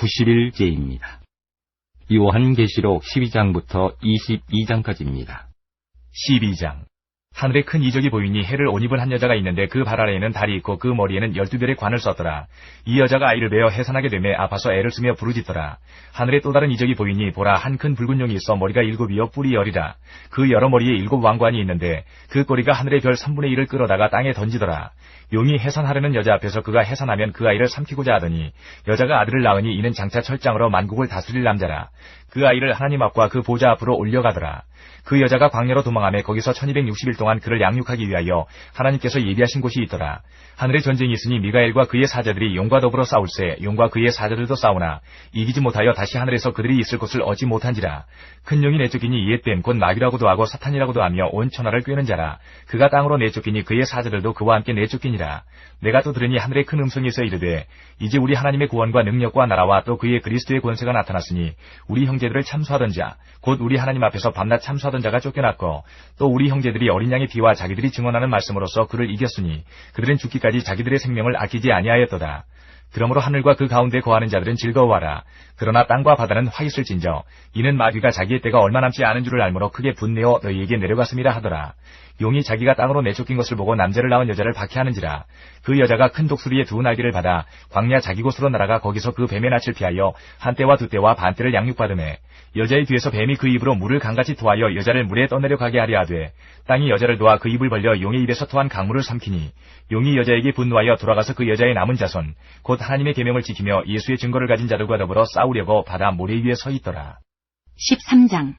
90일째입니다. 요한계시록 12장부터 22장까지입니다. 12장. 하늘에 큰 이적이 보이니 해를 옷 입은 한 여자가 있는데 그 발 아래에는 달이 있고 그 머리에는 12별의 관을 썼더라. 이 여자가 아이를 베어 해산하게 되매 아파서 애를 쓰며 부르짖더라. 하늘에 또 다른 이적이 보이니 보라, 한 큰 붉은 용이 있어 머리가 7이요 뿔이 10이라. 그 여러 머리에 7 왕관이 있는데 그 꼬리가 하늘의 별 3분의 1을 끌어다가 땅에 던지더라. 용이 해산하려는 여자 앞에서 그가 해산하면 그 아이를 삼키고자 하더니 여자가 아들을 낳으니 이는 장차 철장으로 만국을 다스릴 남자라. 그 아이를 하나님 앞과 그 보좌 앞으로 올려가더라. 그 여자가 광야로 도망하며 거기서 1260일 동안 그를 양육하기 위하여 하나님께서 예비하신 곳이 있더라. 하늘에 전쟁이 있으니 미가엘과 그의 사자들이 용과 더불어 싸울세. 용과 그의 사자들도 싸우나 이기지 못하여 다시 하늘에서 그들이 있을 곳을 얻지 못한지라. 큰 용이 내쫓기니 이에 뱀 곧 마귀라고도 하고 사탄이라고도 하며 온 천하를 꿰는 자라. 그가 땅으로 내쫓기니 그의 사자들도 그와 함께 내쫓기니라. 내가 또 들으니 하늘에 큰 음성이 있어 이르되 이제 우리 하나님의 구원과 능력과 나라와 또 그의 그리스도의 권세가 나타났으니 우리 형제들을 참수하던 자 곧 우리 하나님 앞에서 밤낮 참수하던 자가 쫓겨났고 또 우리 형제들이 어린 양의 피와 자기들이 증언하는 말씀으로써 그를 이겼으니 그들은 죽기까지 자기들의 생명을 아끼지 아니하였도다. 그러므로 하늘과 그 가운데 거하는 자들은 즐거워하라. 그러나 땅과 바다는 화 있을진저 이는 마귀가 자기의 때가 얼마 남지 않은 줄을 알므로 크게 분내어 너희에게 내려갔음이라 하더라. 용이 자기가 땅으로 내쫓긴 것을 보고 남자를 낳은 여자를 박해하는지라. 그 여자가 큰 독수리의 2 날개를 받아 광야 자기 곳으로 날아가 거기서 그 뱀의 낯을 피하여 한 때와 2 때와 반 때를 양육받으매 여자의 뒤에서 뱀이 그 입으로 물을 강같이 토하여 여자를 물에 떠내려 가게 하려 하되 땅이 여자를 도와 그 입을 벌려 용의 입에서 토한 강물을 삼키니 용이 여자에게 분노하여 돌아가서 그 여자의 남은 자손 곧 하나님의 계명을 지키며 예수의 증거를 가진 자들과 더불어 싸우려고 바다 모래 위에 서 있더라. 13장.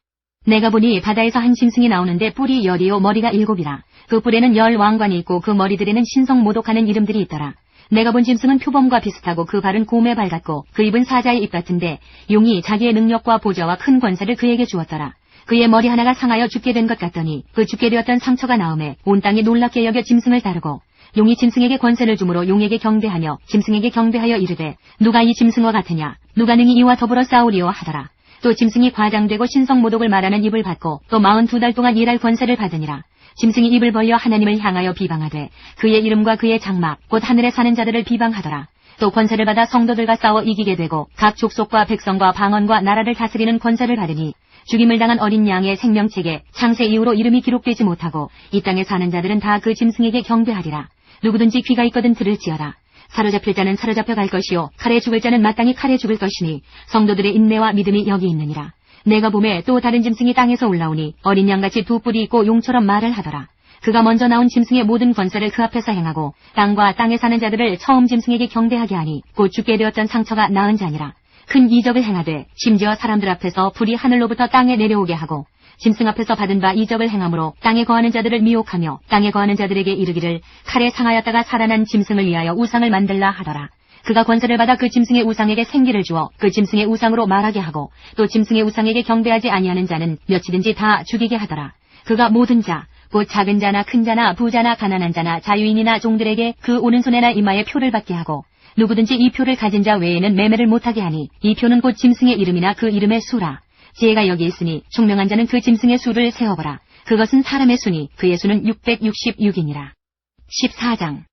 내가 보니 바다에서 한 짐승이 나오는데 뿔이 10이요 머리가 7이라. 그 뿔에는 10 왕관이 있고 그 머리들에는 신성 모독하는 이름들이 있더라. 내가 본 짐승은 표범과 비슷하고 그 발은 곰의 발 같고 그 입은 사자의 입 같은데 용이 자기의 능력과 보좌와 큰 권세를 그에게 주었더라. 그의 머리 하나가 상하여 죽게 된 것 같더니 그 죽게 되었던 상처가 나오매 온 땅이 놀랍게 여겨 짐승을 다루고 용이 짐승에게 권세를 주므로 용에게 경배하며 짐승에게 경배하여 이르되 누가 이 짐승과 같으냐 누가 능히 이와 더불어 싸우리요 하더라. 또 짐승이 과장되고 신성모독을 말하는 입을 받고 또 42달 동안 일할 권세를 받으니라. 짐승이 입을 벌려 하나님을 향하여 비방하되 그의 이름과 그의 장막 곧 하늘에 사는 자들을 비방하더라. 또 권세를 받아 성도들과 싸워 이기게 되고 각 족속과 백성과 방언과 나라를 다스리는 권세를 받으니 죽임을 당한 어린 양의 생명책에 창세 이후로 이름이 기록되지 못하고 이 땅에 사는 자들은 다 그 짐승에게 경배하리라. 누구든지 귀가 있거든 들을지어다. 사로잡힐 자는 사로잡혀 갈 것이요 칼에 죽을 자는 마땅히 칼에 죽을 것이니 성도들의 인내와 믿음이 여기 있느니라. 내가 보매 또 다른 짐승이 땅에서 올라오니 어린 양같이 2 뿔이 있고 용처럼 말을 하더라. 그가 먼저 나온 짐승의 모든 권세를 그 앞에서 행하고 땅과 땅에 사는 자들을 처음 짐승에게 경배하게 하니 곧 죽게 되었던 상처가 나은 자니라. 큰 이적을 행하되 심지어 사람들 앞에서 불이 하늘로부터 땅에 내려오게 하고 짐승 앞에서 받은 바 이적을 행함으로 땅에 거하는 자들을 미혹하며 땅에 거하는 자들에게 이르기를 칼에 상하였다가 살아난 짐승을 위하여 우상을 만들라 하더라. 그가 권세를 받아 그 짐승의 우상에게 생기를 주어 그 짐승의 우상으로 말하게 하고 또 짐승의 우상에게 경배하지 아니하는 자는 몇이든지 다 죽이게 하더라. 그가 모든 자 곧 작은 자나 큰 자나 부자나 가난한 자나 자유인이나 종들에게 그 오른손에나 이마에 표를 받게 하고 누구든지 이 표를 가진 자 외에는 매매를 못하게 하니 이 표는 곧 짐승의 이름이나 그 이름의 수라. 지혜가 여기 있으니 총명한 자는 그 짐승의 수를 세어보라. 그것은 사람의 수니 그의 수는 666이니라. 14장.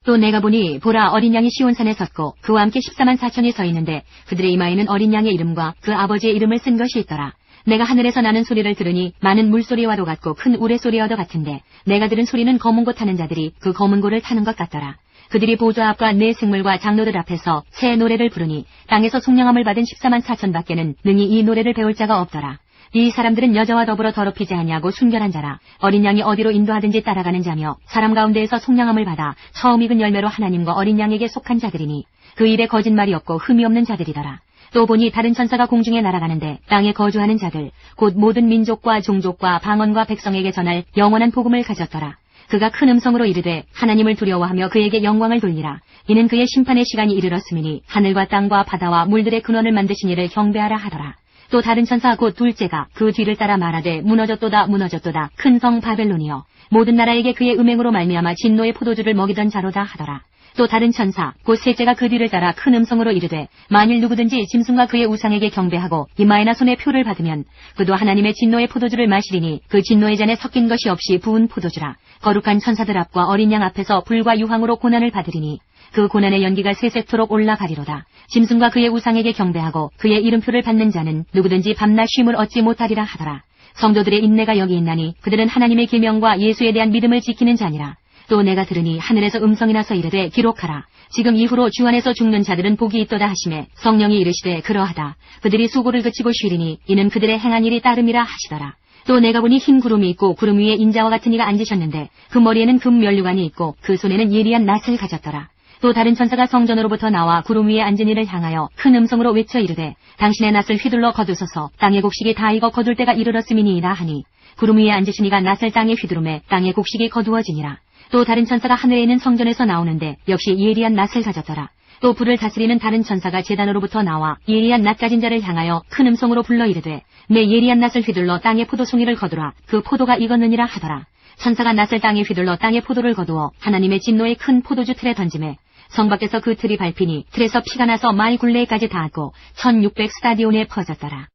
또 내가 보니 보라 어린 양이 시온산에 섰고 그와 함께 14만 4천이 서 있는데 그들의 이마에는 어린 양의 이름과 그 아버지의 이름을 쓴 것이 있더라. 내가 하늘에서 나는 소리를 들으니 많은 물소리와도 같고 큰 우레소리와도 같은데 내가 들은 소리는 검은 고 타는 자들이 그 검은 고를 타는 것 같더라. 그들이 보좌 앞과 네 생물과 장로들 앞에서 새 노래를 부르니 땅에서 속량함을 받은 14만 4천 밖에는 능히 이 노래를 배울 자가 없더라. 이 사람들은 여자와 더불어 더럽히지 아니하고 순결한 자라. 어린 양이 어디로 인도하든지 따라가는 자며 사람 가운데에서 속량함을 받아 처음 익은 열매로 하나님과 어린 양에게 속한 자들이니 그 입에 거짓말이 없고 흠이 없는 자들이더라. 또 보니 다른 천사가 공중에 날아가는데 땅에 거주하는 자들 곧 모든 민족과 종족과 방언과 백성에게 전할 영원한 복음을 가졌더라. 그가 큰 음성으로 이르되 하나님을 두려워하며 그에게 영광을 돌리라. 이는 그의 심판의 시간이 이르렀음이니 하늘과 땅과 바다와 물들의 근원을 만드신 이를 경배하라 하더라. 또 다른 천사 곧 둘째가 그 뒤를 따라 말하되 무너졌도다 무너졌도다 큰 성 바벨론이여 모든 나라에게 그의 음행으로 말미암아 진노의 포도주를 먹이던 자로다 하더라. 또 다른 천사 곧 셋째가 그 뒤를 따라 큰 음성으로 이르되 만일 누구든지 짐승과 그의 우상에게 경배하고 이마에나 손에 표를 받으면 그도 하나님의 진노의 포도주를 마시리니 그 진노의 잔에 섞인 것이 없이 부은 포도주라. 거룩한 천사들 앞과 어린 양 앞에서 불과 유황으로 고난을 받으리니 그 고난의 연기가 세세토록 올라가리로다. 짐승과 그의 우상에게 경배하고 그의 이름표를 받는 자는 누구든지 밤낮 쉼을 얻지 못하리라 하더라. 성도들의 인내가 여기 있나니 그들은 하나님의 계명과 예수에 대한 믿음을 지키는 자니라. 또 내가 들으니 하늘에서 음성이 나서 이르되 기록하라. 지금 이후로 주 안에서 죽는 자들은 복이 있도다 하시매 성령이 이르시되 그러하다. 그들이 수고를 그치고 쉬리니 이는 그들의 행한 일이 따름이라 하시더라. 또 내가 보니 흰 구름이 있고 구름 위에 인자와 같은 이가 앉으셨는데 그 머리에는 금 면류관이 있고 그 손에는 예리한 낫을 가졌더라. 또 다른 천사가 성전으로부터 나와 구름 위에 앉은 이를 향하여 큰 음성으로 외쳐 이르되 당신의 낫을 휘둘러 거두소서. 땅의 곡식이 다 익어 거둘 때가 이르렀음이니이다 하니 구름 위에 앉으신 이가 낫을 땅에 휘두르매 땅의 곡식이 거두어지니라. 또 다른 천사가 하늘에 있는 성전에서 나오는데 역시 예리한 낫을 가졌더라. 또 불을 다스리는 다른 천사가 제단으로부터 나와 예리한 낫 가진 자를 향하여 큰 음성으로 불러 이르되 내 예리한 낫을 휘둘러 땅의 포도송이를 거두라. 그 포도가 익었느니라 하더라. 천사가 낫을 땅에 휘둘러 땅의 포도를 거두어 하나님의 진노의 큰 포도주 틀에 던지매 성 밖에서 그 틀이 밟히니 틀에서 피가 나서 마을 굴레까지 닿았고 1600 스타디온에 퍼졌더라.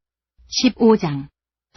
15장.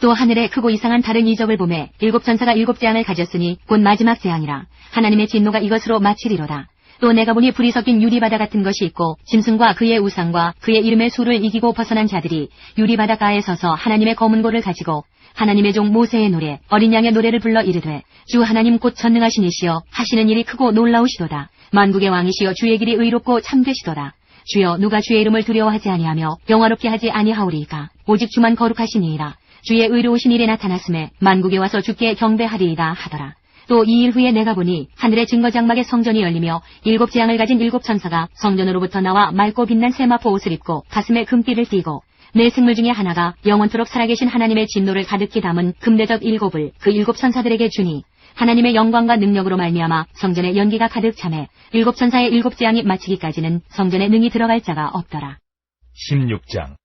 또 하늘에 크고 이상한 다른 이적을 보매 일곱 천사가 일곱 재앙을 가졌으니 곧 마지막 재앙이라. 하나님의 진노가 이것으로 마치리로다. 또 내가 보니 불이 섞인 유리바다 같은 것이 있고 짐승과 그의 우상과 그의 이름의 수를 이기고 벗어난 자들이 유리바다가에 서서 하나님의 검은 고를 가지고 하나님의 종 모세의 노래 어린 양의 노래를 불러 이르되 주 하나님 곧 전능하신 이시여 하시는 일이 크고 놀라우시도다. 만국의 왕이시여 주의 길이 의롭고 참되시도다. 주여 누가 주의 이름을 두려워하지 아니하며 영화롭게 하지 아니하오리이까. 오직 주만 거룩하시니이다. 주의 의로우신 일에 나타났음에 만국에 와서 주께 경배하리이다 하더라. 또 2일 후에 내가 보니 하늘의 증거장막의 성전이 열리며 일곱 재앙을 가진 일곱 천사가 성전으로부터 나와 맑고 빛난 세마포 옷을 입고 가슴에 금띠를 띠고 네 생물 중에 하나가 영원토록 살아계신 하나님의 진노를 가득히 담은 금대접 일곱을 그 일곱 천사들에게 주니 하나님의 영광과 능력으로 말미암아 성전에 연기가 가득 차매 일곱 천사의 일곱 재앙이 마치기까지는 성전에 능히 들어갈 자가 없더라. 16장.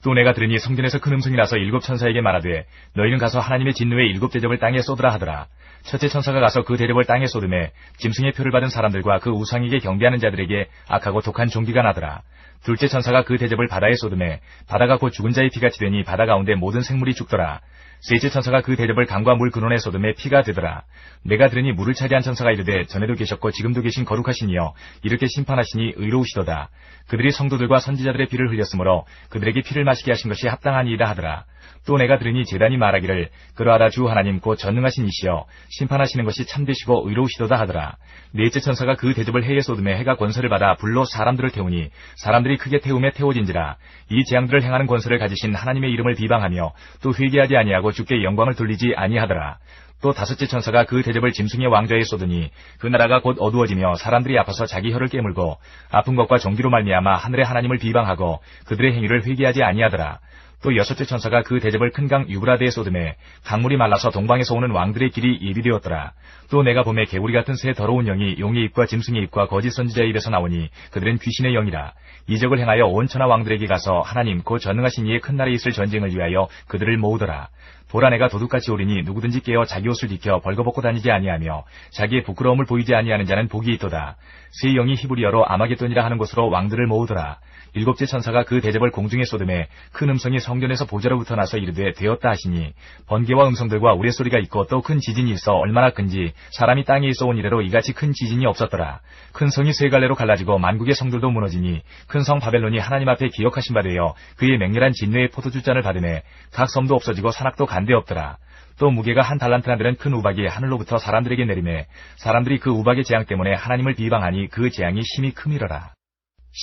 또 내가 들으니 성전에서 큰 음성이 나서 일곱 천사에게 말하되 너희는 가서 하나님의 진노의 일곱 대접을 땅에 쏟으라 하더라. 첫째 천사가 가서 그 대접을 땅에 쏟음에 짐승의 표를 받은 사람들과 그 우상에게 경배하는 자들에게 악하고 독한 종기가 나더라. 둘째 천사가 그 대접을 바다에 쏟음에 바다가 곧 죽은 자의 피같이 되니 바다 가운데 모든 생물이 죽더라. 셋째 천사가 그 대접을 강과 물 근원에 쏟음에 피가 되더라. 내가 들으니 물을 차지한 천사가 이르되 전에도 계셨고 지금도 계신 거룩하시니여 이렇게 심판하시니 의로우시도다. 그들이 성도들과 선지자들의 피를 흘렸으므로 그들에게 피를 마시게 하신 것이 합당하니이다 하더라. 또 내가 들으니 제단이 말하기를 그러하다 주 하나님 곧 전능하신 이시여 심판하시는 것이 참되시고 의로우시도다 하더라. 넷째 천사가 그 대접을 해에 쏟음에 해가 권세를 받아 불로 사람들을 태우니 사람들이 크게 태움에 태워진지라. 이 재앙들을 행하는 권세를 가지신 하나님의 이름을 비방하며 또 회개하지 아니하고 주께 영광을 돌리지 아니하더라. 또 다섯째 천사가 그 대접을 짐승의 왕좌에 쏟으니 그 나라가 곧 어두워지며 사람들이 아파서 자기 혀를 깨물고 아픈 것과 종기로 말미암아 하늘의 하나님을 비방하고 그들의 행위를 회개하지 아니하더라. 또 여섯째 천사가 그 대접을 큰 강 유브라데에 쏟음에 강물이 말라서 동방에서 오는 왕들의 길이 예비되었더라. 또 내가 보매 개구리 같은 새 더러운 영이 용의 입과 짐승의 입과 거짓 선지자의 입에서 나오니 그들은 귀신의 영이라. 이적을 행하여 온 천하 왕들에게 가서 하나님 곧 전능하신 이의 큰 날에 있을 전쟁을 위하여 그들을 모으더라. 보라 내가 도둑같이 오리니 누구든지 깨어 자기 옷을 지켜 벌거벗고 다니지 아니하며 자기의 부끄러움을 보이지 아니하는 자는 복이 있도다. 새 영이 히브리어로 아마겟돈이라 하는 곳으로 왕들을 모으더라. 일곱째 천사가 그 대접을 공중에 쏟음에 큰 음성이 성전에서 보좌로부터 나서 이르되 되었다 하시니 번개와 음성들과 우레소리가 있고 또 큰 지진이 있어 얼마나 큰지 사람이 땅에 있어 온 이래로 이같이 큰 지진이 없었더라. 큰 성이 세 갈래로 갈라지고 만국의 성들도 무너지니 큰 성 바벨론이 하나님 앞에 기억하신 바 되어 그의 맹렬한 진노의 포도주잔을 받으매 각 섬도 없어지고 산악도 간데 없더라. 또 무게가 한 달란트나 되는 큰 우박이 하늘로부터 사람들에게 내리매 사람들이 그 우박의 재앙 때문에 하나님을 비방하니 그 재앙이 심히 크미러라.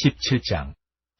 17장.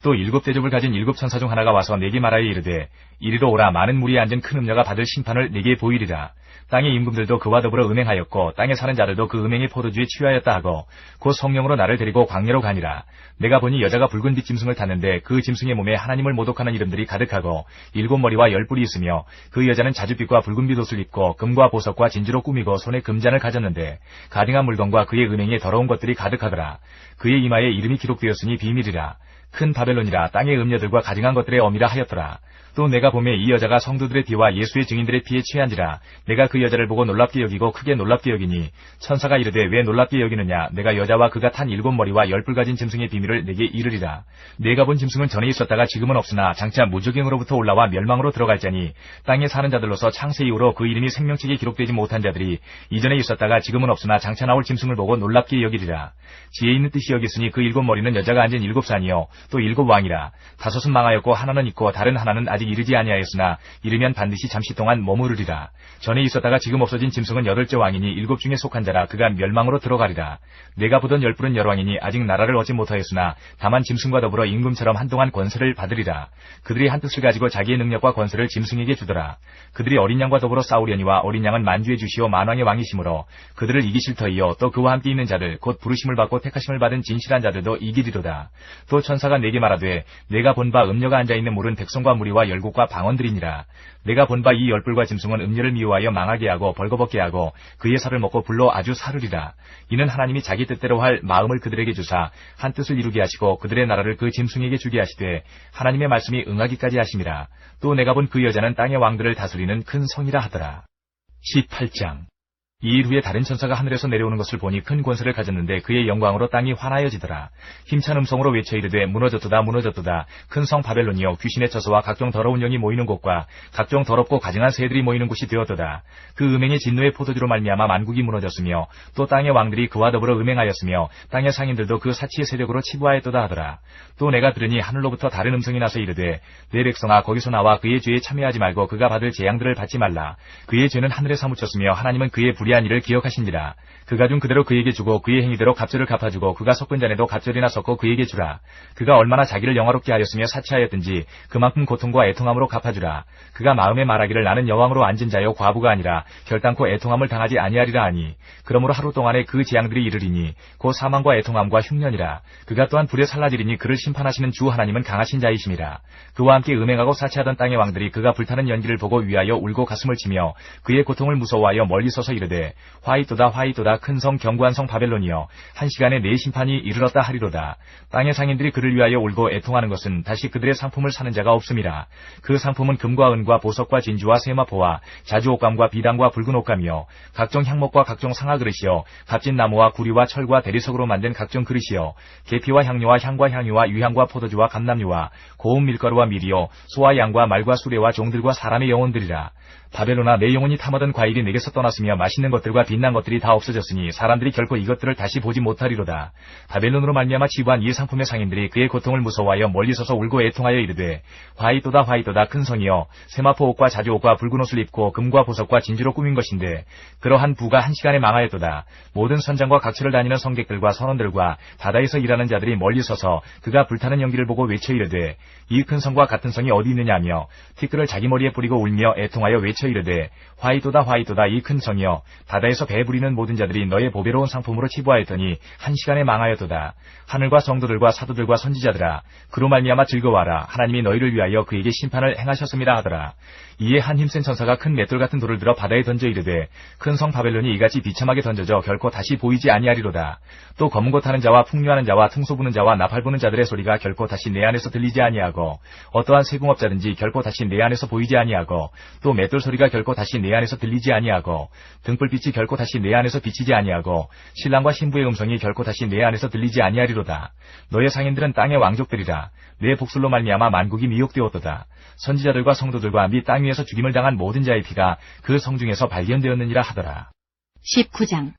또 일곱 대접을 가진 일곱 천사 중 하나가 와서 내게 말하여 이르되 이리로 오라. 많은 무리에 앉은 큰 음녀가 받을 심판을 내게 보이리라. 땅의 임금들도 그와 더불어 음행하였고 땅에 사는 자들도 그 음행의 포도주에 취하였다 하고 곧 성령으로 나를 데리고 광야로 가니라. 내가 보니 여자가 붉은 빛 짐승을 탔는데 그 짐승의 몸에 하나님을 모독하는 이름들이 가득하고 일곱 머리와 열 뿔이 있으며 그 여자는 자줏빛과 붉은빛 옷을 입고 금과 보석과 진주로 꾸미고 손에 금잔을 가졌는데 가증한 물건과 그의 음행에 더러운 것들이 가득하더라. 그의 이마에 이름이 기록되었으니 비밀이라. 큰 바벨론이라 땅의 음녀들과 가증한 것들의 어미라 하였더라. 또 내가 보매 이 여자가 성도들의 피와 예수의 증인들의 피에 취한지라. 내가 그 여자를 보고 놀랍게 여기고 크게 놀랍게 여기니 천사가 이르되 왜 놀랍게 여기느냐. 내가 여자와 그가 탄 7머리와 10뿔 가진 짐승의 비밀을 내게 이르리라. 내가 본 짐승은 전에 있었다가 지금은 없으나 장차 무적행으로부터 올라와 멸망으로 들어갈 자니 땅에 사는 자들로서 창세 이후로 그 이름이 생명책에 기록되지 못한 자들이 이전에 있었다가 지금은 없으나 장차 나올 짐승을 보고 놀랍게 여기리라. 지혜 있는 뜻이 여겼으니 그 7머리는 여자가 앉은 7산이요 또 7왕이라. 5은 망하였고 하나는 있고 다른 하나는 아직 이르지 아니하였으나 이르면 반드시 잠시 동안 머무르리라. 전에 있었다가 지금 없어진 짐승은 8째 왕이니 7 중에 속한 자라. 그가 멸망으로 들어가리라. 내가 보던 10뿔은 열왕이니 아직 나라를 얻지 못하였으나 다만 짐승과 더불어 임금처럼 한동안 권세를 받으리라. 그들이 한 뜻을 가지고 자기의 능력과 권세를 짐승에게 주더라. 그들이 어린 양과 더불어 싸우려니와 어린 양은 만주의 주시오 만왕의 왕이시므로 그들을 이기실 터이요 또 그와 함께 있는 자들 곧 부르심을 받고 택하심을 받은 진실한 자들도 이기리로다. 또 천사가 내게 말하되 내가 본 바 음녀가 앉아있는 물은 백성과 무리와 열국과 방언들이니라. 내가 본 바 이 10뿔과 짐승은 음녀를 미워하여 망하게 하고 벌거벗게 하고 그의 살을 먹고 불로 아주 사르리라. 이는 하나님이 자기 뜻대로 할 마음을 그들에게 주사 한 뜻을 이루게 하시고 그들의 나라를 그 짐승에게 주게 하시되 하나님의 말씀이 응하기까지 하심이라. 또 내가 본 그 여자는 땅의 왕들을 다스리는 큰 성이라 하더라. 18장. 이 일 후에 다른 천사가 하늘에서 내려오는 것을 보니 큰 권세를 가졌는데 그의 영광으로 땅이 환하여지더라. 힘찬 음성으로 외쳐 이르되 무너졌도다 무너졌도다. 큰 성 바벨론이여 귀신의 처소와 각종 더러운 영이 모이는 곳과 각종 더럽고 가증한 새들이 모이는 곳이 되었도다. 그 음행의 진노의 포도주로 말미암아 만국이 무너졌으며 또 땅의 왕들이 그와 더불어 음행하였으며 땅의 상인들도 그 사치의 세력으로 치부하였도다 하더라. 또 내가 들으니 하늘로부터 다른 음성이 나서 이르되 내 백성아 거기서 나와 그의 죄에 참여하지 말고 그가 받을 재앙들을 받지 말라. 그의 죄는 하늘에 사무쳤으며 하나님은 그의 불의한 일을 기억하시니라. 그가 준 그대로 그에게 주고 그의 행위대로 갑절을 갚아주고 그가 섞은 잔에도 갑절이나 섞어 그에게 주라. 그가 얼마나 자기를 영화롭게 하였으며 사치하였든지 그만큼 고통과 애통함으로 갚아주라. 그가 마음에 말하기를 나는 여왕으로 앉은 자요 과부가 아니라 결단코 애통함을 당하지 아니하리라 하니 그러므로 하루 동안에 그 재앙들이 이르리니 곧 사망과 애통함과 흉년이라. 그가 또한 불에 살라지리니 그를 심판하시는 주 하나님은 강하신 자이심이라. 그와 함께 음행하고 사치하던 땅의 왕들이 그가 불타는 연기를 보고 위하여 울고 가슴을 치며 그의 고통을 무서워하여 멀리 서서 이르되 화이또다 화이또다 큰 성 견고한 성 바벨론이여 한 시간에 내 심판이 이르렀다 하리로다. 땅의 상인들이 그를 위하여 울고 애통하는 것은 다시 그들의 상품을 사는 자가 없음이라. 그 상품은 금과 은과 보석과 진주와 세마포와 자주옥감과 비단과 붉은 옷감이요 각종 향목과 각종 상아그릇이요 값진 나무와 구리와 철과 대리석으로 만든 각종 그릇이요 계피와 향료와 향과 향유와 유향과 포도주와 감람유와 고운 밀가루와 밀이요 소와 양과 말과 수레와 종들과 사람의 영혼들이라. 바벨론아 내 영혼이 탐하던 과일이 내게서 떠났으며 맛있는 것들과 빛난 것들이 다 없어졌으니 사람들이 결코 이것들을 다시 보지 못하리로다. 바벨론으로 말미암아 치부한 이 상품의 상인들이 그의 고통을 무서워하여 멀리 서서 울고 애통하여 이르되 화이또다 화이또다 큰 성이여 세마포 옷과 자주옷과 붉은 옷을 입고 금과 보석과 진주로 꾸민 것인데 그러한 부가 한 시간에 망하였도다. 모든 선장과 각처를 다니는 성객들과 선원들과 바다에서 일하는 자들이 멀리 서서 그가 불타는 연기를 보고 외쳐 이르되 이 큰 성과 같은 성이 어디 있느냐며 티끌을 자기 머리에 뿌리고 울며 애통하여 외쳐 이르되 화이도다 화이도다 이 큰 성이여 바다에서 배 부리는 모든 자들이 너의 보배로운 상품으로 치부하였더니 한 시간에 망하였도다. 하늘과 성도들과 사도들과 선지자들아 그로 말미암아 즐거워하라. 하나님이 너희를 위하여 그에게 심판을 행하셨습니다 하더라. 이에 한 힘센 천사가 큰 맷돌 같은 돌을 들어 바다에 던져 이르되 큰 성 바벨론이 이같이 비참하게 던져져 결코 다시 보이지 아니하리로다. 또 검은 것 타는 자와 풍류하는 자와 퉁소 부는 자와 나팔 부는 자들의 소리가 결코 다시 내 안에서 들리지 아니하고 어떠한 세궁업자든지 결코 다시 내 안에서 보이지 아니하고 또 맷돌 소리가 결코 다시 내 안에서 들리지 아니하고 등불빛이 결코 다시 내 안에서 비치지 아니하고 신랑과 신부의 음성이 결코 다시 내 안에서 들리지 아니하리로다. 너의 상인들은 땅의 왕족들이라. 내 복술로 말미암아 만국이 미혹되었도다. 선지자들과 성도들과 및 땅 위에서 죽임을 당한 모든 자의 피가 그 성 중에서 발견되었느니라 하더라. 19장.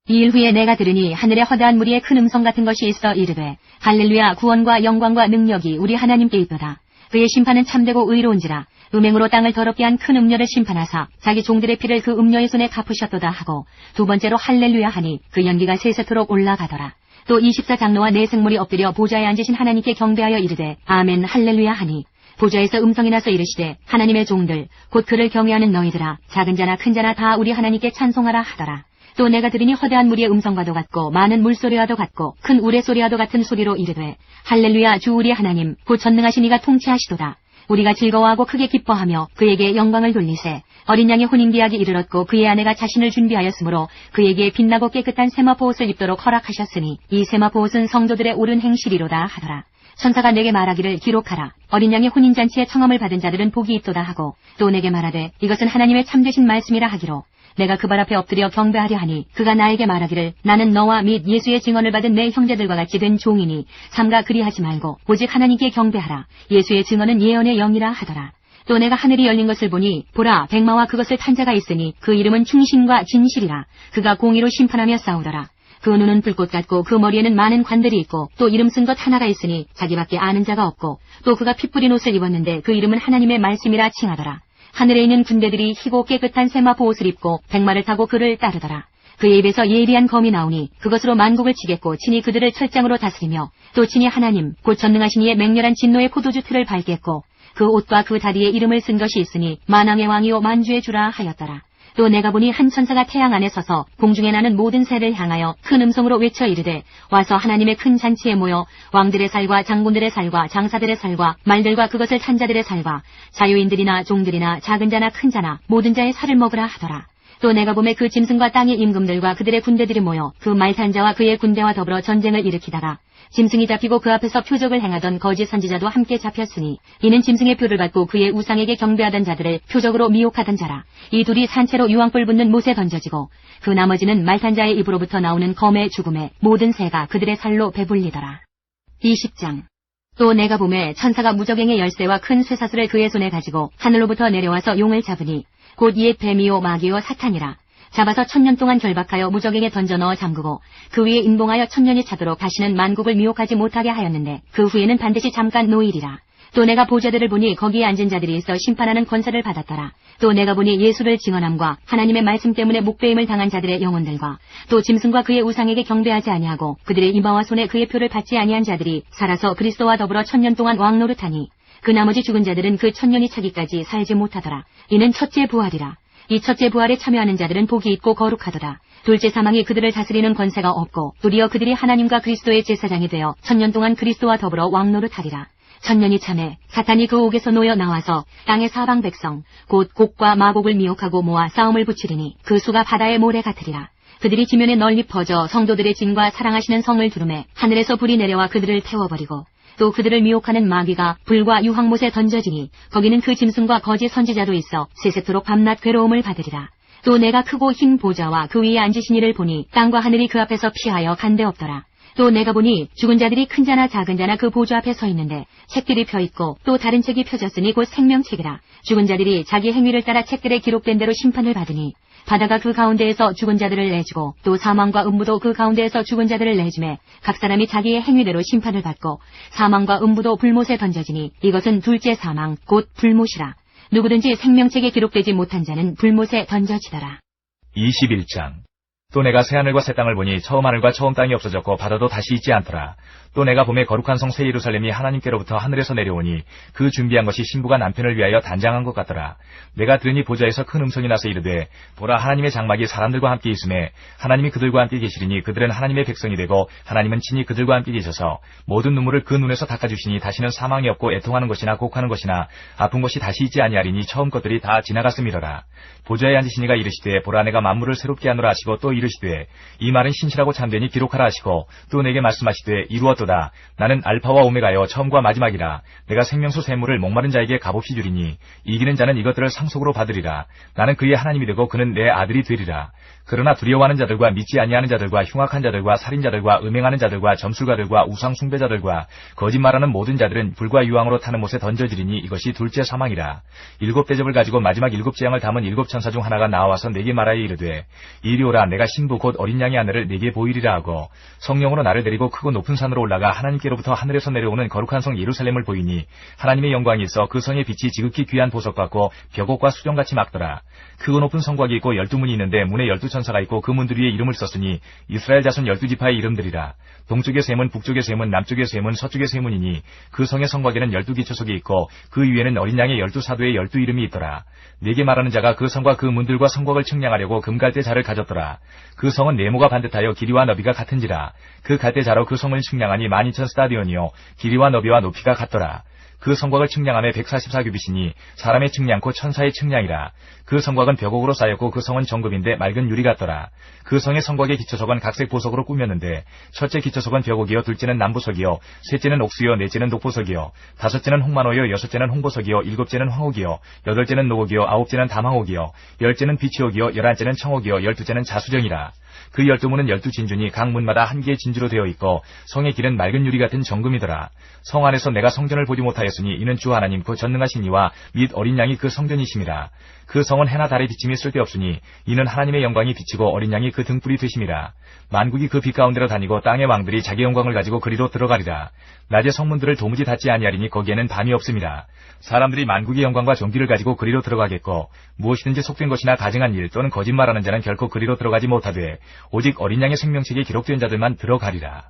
이 일 후에 내가 들으니 하늘에 허다한 무리의 큰 음성 같은 것이 있어 이르되 할렐루야 구원과 영광과 능력이 우리 하나님께 있도다. 그의 심판은 참되고 의로운지라. 음행으로 땅을 더럽게 한 큰 음녀를 심판하사 자기 종들의 피를 그 음녀의 손에 갚으셨도다 하고 두 번째로 할렐루야 하니 그 연기가 세세토록 올라가더라. 또 24장로와 네 생물이 엎드려 보좌에 앉으신 하나님께 경배하여 이르되 아멘 할렐루야 하니 보좌에서 음성이 나서 이르시되 하나님의 종들 곧 그를 경외하는 너희들아 작은 자나 큰 자나 다 우리 하나님께 찬송하라 하더라. 또 내가 들으니 허다한 무리의 음성과도 같고 많은 물소리와도 같고 큰 우레소리와도 같은 소리로 이르되 할렐루야 주 우리 하나님 곧 전능하신 이가 통치하시도다. 우리가 즐거워하고 크게 기뻐하며 그에게 영광을 돌리세. 어린 양의 혼인계약이 이르렀고 그의 아내가 자신을 준비하였으므로 그에게 빛나고 깨끗한 세마포 옷을 입도록 허락하셨으니 이 세마포 옷은 성도들의 옳은 행실이로다 하더라. 천사가 내게 말하기를 기록하라. 어린 양의 혼인잔치에 청함을 받은 자들은 복이 있도다 하고 또 내게 말하되 이것은 하나님의 참되신 말씀이라 하기로 내가 그 발 앞에 엎드려 경배하려 하니 그가 나에게 말하기를 나는 너와 및 예수의 증언을 받은 내 형제들과 같이 된 종이니 삼가 그리하지 말고 오직 하나님께 경배하라. 예수의 증언은 예언의 영이라 하더라. 또 내가 하늘이 열린 것을 보니 보라 백마와 그것을 탄 자가 있으니 그 이름은 충신과 진실이라. 그가 공의로 심판하며 싸우더라. 그 눈은 불꽃 같고 그 머리에는 많은 관들이 있고 또 이름 쓴 것 하나가 있으니 자기밖에 아는 자가 없고 또 그가 피 뿌린 옷을 입었는데 그 이름은 하나님의 말씀이라 칭하더라. 하늘에 있는 군대들이 희고 깨끗한 세마포 옷을 입고 백마를 타고 그를 따르더라. 그의 입에서 예리한 검이 나오니 그것으로 만국을 치겠고 친히 그들을 철장으로 다스리며 또 친히 하나님 곧 전능하신 이의 맹렬한 진노의 포도주 틀을 밟겠고 그 옷과 그 다리에 이름을 쓴 것이 있으니 만왕의 왕이요 만주의 주라 하였더라. 또 내가 보니 한 천사가 태양 안에 서서 공중에 나는 모든 새를 향하여 큰 음성으로 외쳐 이르되 와서 하나님의 큰 잔치에 모여 왕들의 살과 장군들의 살과 장사들의 살과 말들과 그것을 탄 자들의 살과 자유인들이나 종들이나 작은 자나 큰 자나 모든 자의 살을 먹으라 하더라. 또 내가 보매 그 짐승과 땅의 임금들과 그들의 군대들이 모여 그 말 탄 자와 그의 군대와 더불어 전쟁을 일으키다가 짐승이 잡히고 그 앞에서 표적을 행하던 거짓 선지자도 함께 잡혔으니 이는 짐승의 표를 받고 그의 우상에게 경배하던 자들을 표적으로 미혹하던 자라. 이 둘이 산채로 유황불 붙는 못에 던져지고 그 나머지는 말 탄 자의 입으로부터 나오는 검의 죽음에 모든 새가 그들의 살로 배불리더라. 20장. 또 내가 보매 천사가 무적행의 열쇠와 큰 쇠사슬을 그의 손에 가지고 하늘로부터 내려와서 용을 잡으니 곧 옛 뱀이요 마귀요 사탄이라. 잡아서 1000년 동안 결박하여 무적에게 던져 넣어 잠그고 그 위에 인봉하여 1000년이 차도록 다시는 만국을 미혹하지 못하게 하였는데 그 후에는 반드시 잠깐 노일이라. 또 내가 보좌들을 보니 거기에 앉은 자들이 있어 심판하는 권세를 받았더라. 또 내가 보니 예수를 증언함과 하나님의 말씀 때문에 목배임을 당한 자들의 영혼들과 또 짐승과 그의 우상에게 경배하지 아니하고 그들의 이마와 손에 그의 표를 받지 아니한 자들이 살아서 그리스도와 더불어 1000년 동안 왕노릇하니 그 나머지 죽은 자들은 그 1000년이 차기까지 살지 못하더라. 이는 첫째 부활이라. 이 첫째 부활에 참여하는 자들은 복이 있고 거룩하도다. 둘째 사망이 그들을 다스리는 권세가 없고 도리어 그들이 하나님과 그리스도의 제사장이 되어 1000년 동안 그리스도와 더불어 왕노릇하리라. 1000년이 참에 사탄이 그 옥에서 놓여 나와서 땅의 사방 백성 곧 곡과 마곡을 미혹하고 모아 싸움을 붙이리니 그 수가 바다의 모래 같으리라. 그들이 지면에 널리 퍼져 성도들의 진과 사랑하시는 성을 두르매 하늘에서 불이 내려와 그들을 태워버리고 또 그들을 미혹하는 마귀가 불과 유황못에 던져지니 거기는 그 짐승과 거짓 선지자도 있어 세세토록 밤낮 괴로움을 받으리라. 또 내가 크고 흰 보좌와 그 위에 앉으신 이를 보니 땅과 하늘이 그 앞에서 피하여 간데 없더라. 또 내가 보니 죽은 자들이 큰 자나 작은 자나 그 보좌 앞에 서 있는데 책들이 펴 있고 또 다른 책이 펴졌으니 곧 생명책이라. 죽은 자들이 자기 행위를 따라 책들에 기록된 대로 심판을 받으니 바다가 그 가운데에서 죽은 자들을 내주고 또 사망과 음부도 그 가운데에서 죽은 자들을 내주매 각 사람이 자기의 행위대로 심판을 받고 사망과 음부도 불못에 던져지니 이것은 둘째 사망 곧 불못이라. 누구든지 생명책에 기록되지 못한 자는 불못에 던져지더라. 21장. 또 내가 새하늘과 새 땅을 보니 처음 하늘과 처음 땅이 없어졌고 바다도 다시 있지 않더라. 또 내가 봄에 거룩한 성 새 예루살렘이 하나님께로부터 하늘에서 내려오니 그 준비한 것이 신부가 남편을 위하여 단장한 것 같더라. 내가 들으니 보좌에서 큰 음성이 나서 이르되 보라 하나님의 장막이 사람들과 함께 있음에 하나님이 그들과 함께 계시리니 그들은 하나님의 백성이 되고 하나님은 친히 그들과 함께 계셔서 모든 눈물을 그 눈에서 닦아주시니 다시는 사망이 없고 애통하는 것이나 곡하는 것이나 아픈 것이 다시 있지 아니하리니 처음 것들이 다 지나갔음이러라. 보좌에 앉으신 이가 이르시되 보라 내가 만물을 새롭게 하노라 하시고 또 이르시되 이 말은 신실하고 참되니 기록하라 하시고 또 내게 말씀하시되 이루었도다. 나는 알파와 오메가여 처음과 마지막이라. 내가 생명수 샘물을 목마른 자에게 값없이 주리니 이기는 자는 이것들을 상속으로 받으리라. 나는 그의 하나님이 되고 그는 내 아들이 되리라. 그러나 두려워하는 자들과 믿지 아니하는 자들과 흉악한 자들과 살인자들과 음행하는 자들과 점술가들과 우상 숭배자들과 거짓말하는 모든 자들은 불과 유황으로 타는 못에 던져지리니 이것이 둘째 사망이라. 7대접을 가지고 마지막 7재앙을 담은 7천사 중 하나가 나와서 내게 말하여 이르되 이리 오라. 내가 신부 곧 어린 양의 하늘을 내게 보이리라 하고 성령으로 나를 데리고 크고 높은 산으로 올라가 하나님께로부터 하늘에서 내려오는 거룩한 성 예루살렘을 보이니 하나님의 영광이 있어 그 성의 빛이 지극히 귀한 보석 같고 벽옥과 수정같이 막더라. 크고 높은 성곽이 있고 12문이 있는데 문에 12천사가 있고 그 문들 위에 이름을 썼으니 이스라엘 자손 12지파의 이름들이라. 동쪽의 세 문, 북쪽의 세 문, 남쪽의 세 문, 서쪽의 세 문이니 그 성의 성곽에는 12기초석이 있고 그 위에는 어린 양의 12사도의 12이름이 있더라. 내게 말하는 자가 그 성과 그 문들과 성곽을 측량하려고 금갈대 자를 가졌더라. 그 성은 네모가 반듯하여 길이와 너비가 같은지라. 그 갈대 자로 그 성을 측량하니 12,000 스타디온이요 길이와 너비와 높이가 같더라. 그 성곽을 측량함에 144규빗이니 사람의 측량코 천사의 측량이라. 그 성곽은 벽옥으로 쌓였고 그 성은 정금인데 맑은 유리 같더라. 그 성의 성곽의 기초석은 각색 보석으로 꾸몄는데 첫째 기초석은 벽옥이요, 둘째는 남보석이요, 셋째는 옥수요, 넷째는 녹보석이요, 다섯째는 홍만호요, 여섯째는 홍보석이요, 일곱째는 황옥이요, 여덟째는 녹옥이요, 아홉째는 담황옥이요, 열째는 비치옥이요, 열한째는 청옥이요, 열두째는 자수정이라. 그 12문은 12진주니 각 문마다 한 개의 진주로 되어 있고 성의 길은 맑은 유리 같은 정금이더라. 성 안에서 내가 성전을 보지 못하였으니 이는 주 하나님 그 전능하신 이와 및 어린 양이 그 성전이심이라. 그 성은 해나 달의 비침이 쓸데없으니 이는 하나님의 영광이 비치고 어린 양이 그 등불이 되심이라. 만국이 그 빛 가운데로 다니고 땅의 왕들이 자기 영광을 가지고 그리로 들어가리라. 낮에 성문들을 도무지 닫지 아니하리니 거기에는 밤이 없음이라. 사람들이 만국의 영광과 존귀를 가지고 그리로 들어가겠고 무엇이든지 속된 것이나 가증한 일 또는 거짓말하는 자는 결코 그리로 들어가지 못하되 오직 어린 양의 생명책에 기록된 자들만 들어가리라.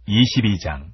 22장.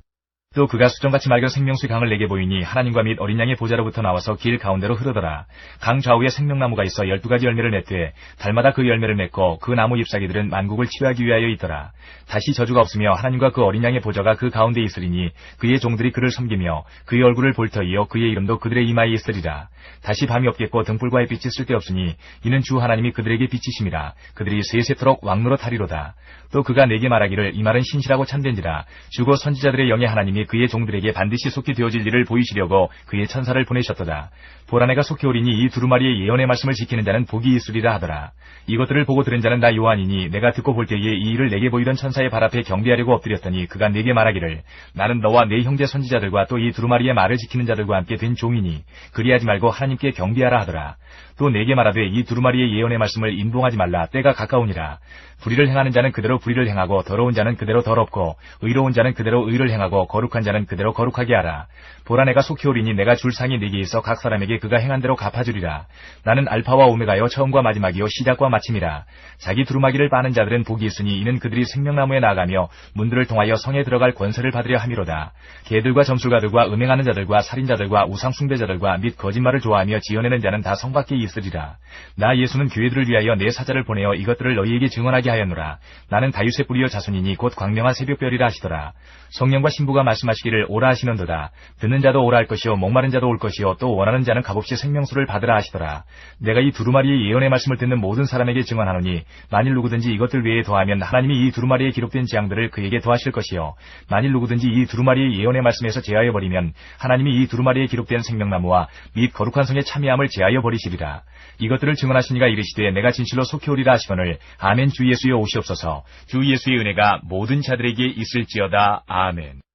또 그가 수정같이 맑은 생명수의 강을 내게 보이니 하나님과 및 어린 양의 보좌로부터 나와서 길 가운데로 흐르더라. 강 좌우에 생명나무가 있어 12가지 열매를 맺되 달마다 그 열매를 맺고 그 나무 잎사귀들은 만국을 치유하기 위하여 있더라. 다시 저주가 없으며 하나님과 그 어린 양의 보좌가 그 가운데 있으리니 그의 종들이 그를 섬기며 그의 얼굴을 볼 터이요 그의 이름도 그들의 이마에 있으리라. 다시 밤이 없겠고 등불과 햇빛이 쓸데없으니 이는 주 하나님이 그들에게 비치심이라. 그들이 세세토록 왕노릇하리로다. 또 그가 내게 말하기를 이 말은 신실하고 참된지라. 주고 선지자들의 영의 하나님이 그의 종들에게 반드시 속히 되어질 일을 보이시려고 그의 천사를 보내셨도다. 보라 내가 속히 오리니 이 두루마리의 예언의 말씀을 지키는 자는 복이 있으리라 하더라. 이것들을 보고 들은 자는 나 요한이니 내가 듣고 볼 때에 이 일을 내게 보이던 천사의 발 앞에 경배하려고 엎드렸더니 그가 내게 말하기를 나는 너와 내 형제 선지자들과 또 이 두루마리의 말을 지키는 자들과 함께 된 종이니 그리하지 말고 하나님께 경배하라 하더라. 또 내게 말하되 이 두루마리의 예언의 말씀을 임봉하지 말라. 때가 가까우니라. 불의를 행하는 자는 그대로 불의를 행하고 더러운 자는 그대로 더럽고 의로운 자는 그대로 의를 행하고 거룩한 자는 그대로 거룩하게 하라. 보라 내가 속히 오리니 내가 줄 상이 네게 있어 각 사람에게 그가 행한 대로 갚아주리라. 나는 알파와 오메가여 처음과 마지막이요 시작과 마침이라. 자기 두루마기를 빠는 자들은 복이 있으니 이는 그들이 생명나무에 나아가며 문들을 통하여 성에 들어갈 권세를 받으려 함이로다. 개들과 점술가들과 음행하는 자들과 살인자들과 우상숭배자들과 및 거짓말을 좋아하며 지어내는 자는 다 성 밖에 있으리라. 나 예수는 교회들을 위하여 내 사자를 보내어 이것들을 너희에게 증언하게 하였노라. 나는 다윗의 뿌리여 자손이니 곧 광명한 새벽별이라 하시더라. 성령과 신부가 말씀하시기를 오라 하시는도다. 듣는 자도 오라 할 것이요 목마른 자도 올 것이요 또 원하는 자는 값없이 생명수를 받으라 하시더라. 내가 이 두루마리의 예언의 말씀을 듣는 모든 사람에게 증언하노니 만일 누구든지 이것들 외에 더하면 하나님이 이 두루마리에 기록된 재앙들을 그에게 더하실 것이요 만일 누구든지 이 두루마리의 예언의 말씀에서 제하여 버리면 하나님이 이 두루마리에 기록된 생명나무와 및 거룩한 성의 참여함을 제하여 버리시리라. 이것들을 증언하시니가 이르시되 내가 진실로 속히 오리라 하시거늘 아멘. 주 예수여 오시옵소서. 주 예수의 은혜가 모든 자들에게 있을지어다. 아멘.